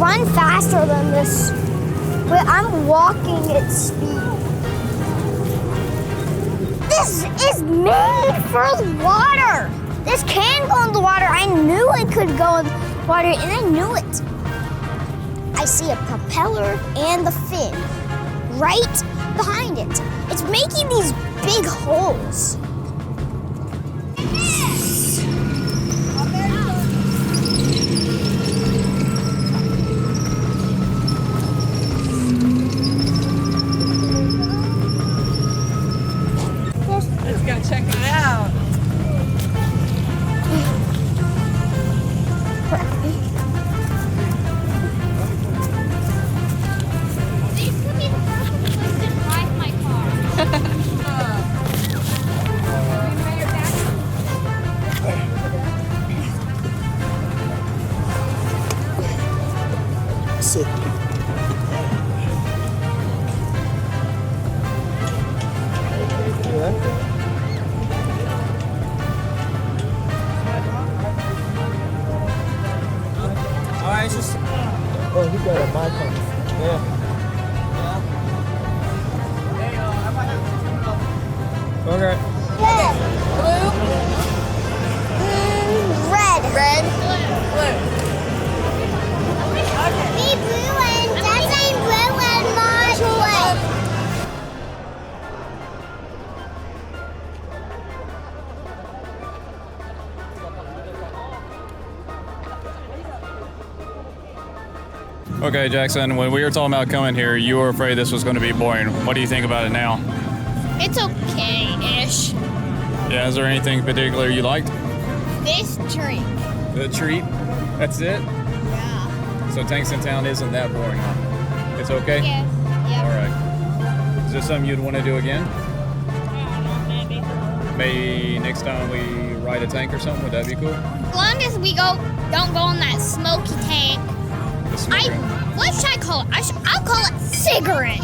run faster than this, but I'm walking at speed. This is made for the water. This can go in the water. I knew it could go in the water, and I knew it. I see a propeller and the fin right behind it. It's making these big holes. Let's go check it out. Sit. Alright, it's just... Oh, you got a mic on. Yeah. Hey, I might have to... Okay. Yeah. Blue? Red. Red? Blue. Me blue and that's a blue and mine blue. Okay, Jackson, when we were talking about coming here, you were afraid this was going to be boring. What do you think about it now? It's okay-ish. Yeah, is there anything particular you liked? This tree. The treat? That's it? Yeah. So Tanks in Town isn't that boring, huh? It's okay? Yes. Yep. All right. Is this something you'd want to do again? Maybe. Maybe next time we ride a tank or something? Would that be cool? As long as we don't go in that smoky tank. The smoke room? What should I call it? I'll call it cigarette.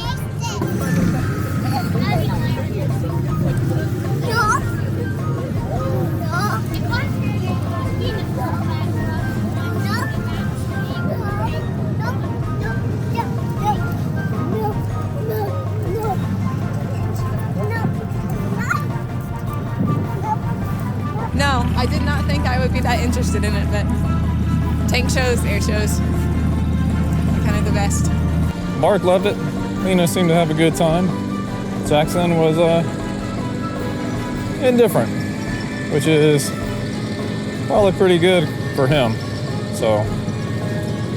No, I did not think I would be that interested in it, but tank shows, air shows, kind of the best. Mark loved it. Lena seemed to have a good time. Jackson was indifferent, which is probably pretty good for him. So,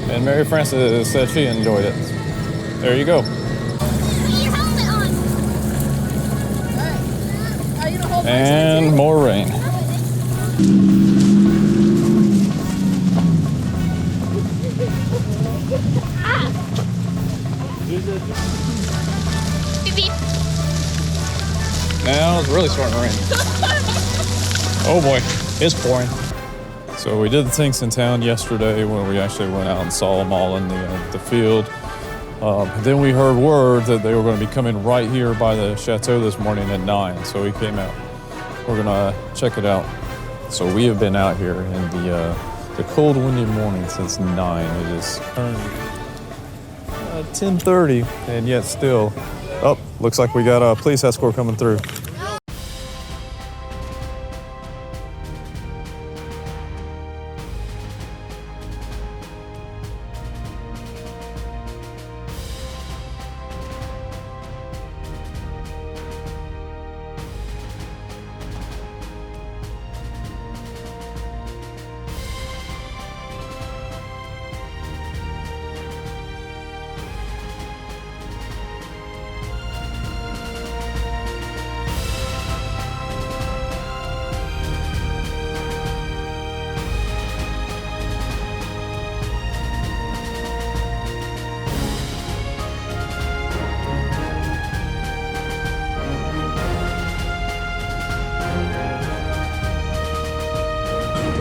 and Mary Frances said she enjoyed it. There you go. And more rain. Now it's really starting to rain. Oh boy, it's pouring. So we did the Tanks in Town yesterday when we actually went out and saw them all in the field. Then we heard word that they were going to be coming right here by the chateau this morning at 9. So we came out. We're gonna check it out. So we have been out here in the cold, windy morning since 9. It is currently 10:30, and yet still, oh, looks like we got a police escort coming through.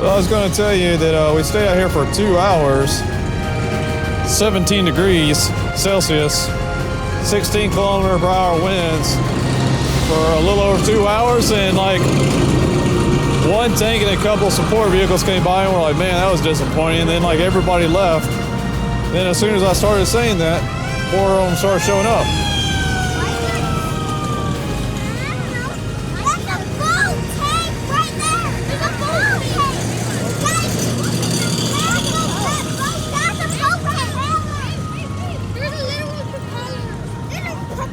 Well, I was going to tell you that we stayed out here for 2 hours, 17 degrees Celsius, 16 kilometer per hour winds for a little over 2 hours, and like one tank and a couple support vehicles came by and we're like, man, that was disappointing. And then like everybody left. Then as soon as I started saying that, more of them started showing up. That's a boat tank right there. There's a boat tank. Guys, that's a boat tank. There's a literal propeller. There's a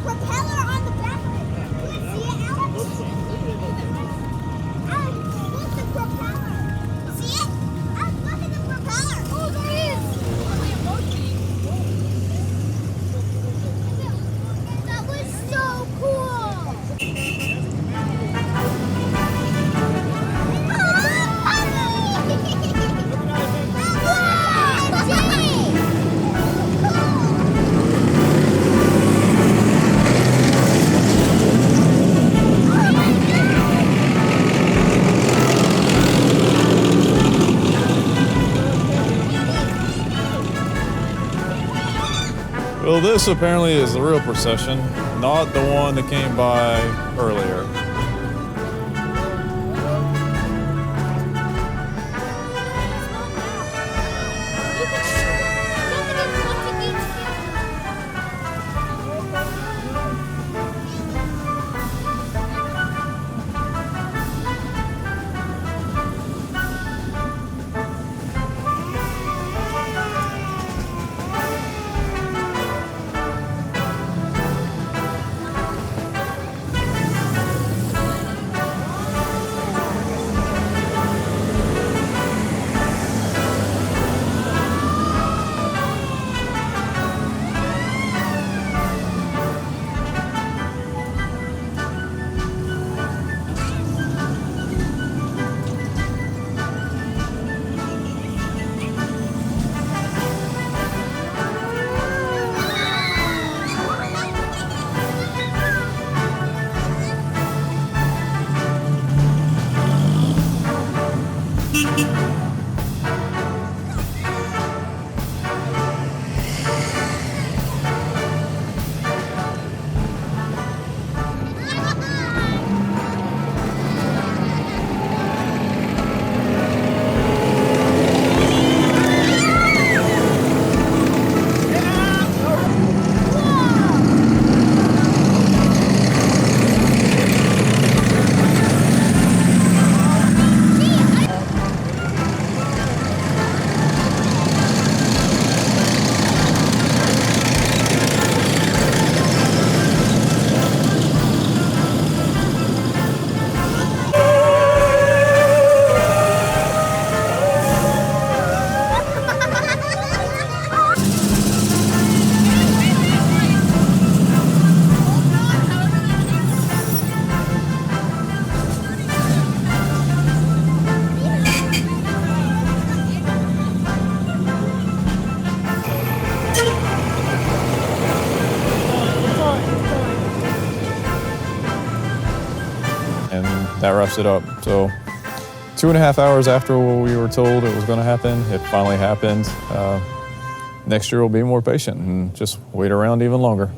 propeller on the back of it. You can see it, Alex? Alex, look the propeller. See it? Alex, look at the propeller. Oh, there it is. That was so cool. Well, this apparently is the real procession, not the one that came by earlier. That wraps it up. So 2.5 hours after we were told it was going to happen, it finally happened. Next year we'll be more patient and just wait around even longer.